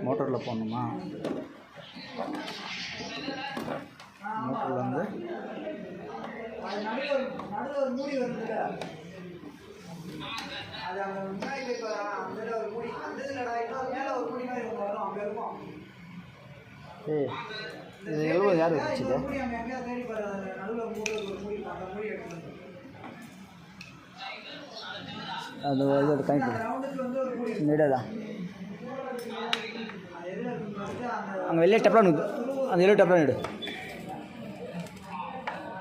மோட்டரில் போடணுமா? மோட்டரில் வந்து நடுவில் மூடி வருதுல்ல, அது அந்த முன்னாடி அந்த ஒரு மூடி அந்த இல்லைடா, இன்னொரு மேலே ஒரு மூடி மாதிரி ஒன்று வரும், அங்கே இருக்கும். இது எவ்வளோ யார் வச்சுது? மூடி அங்கே எங்கேயா தேடி பாரு, நடுவில் ஒரு மூடி அந்த மூடி எடுத்து அது இது கணக்கு ரவுண்டுக்கு வந்து ஒரு மூடி நீடாதான் அங்கே வெளியே டப்லாம் அந்த எல்லோ டப்லாம் நீடு.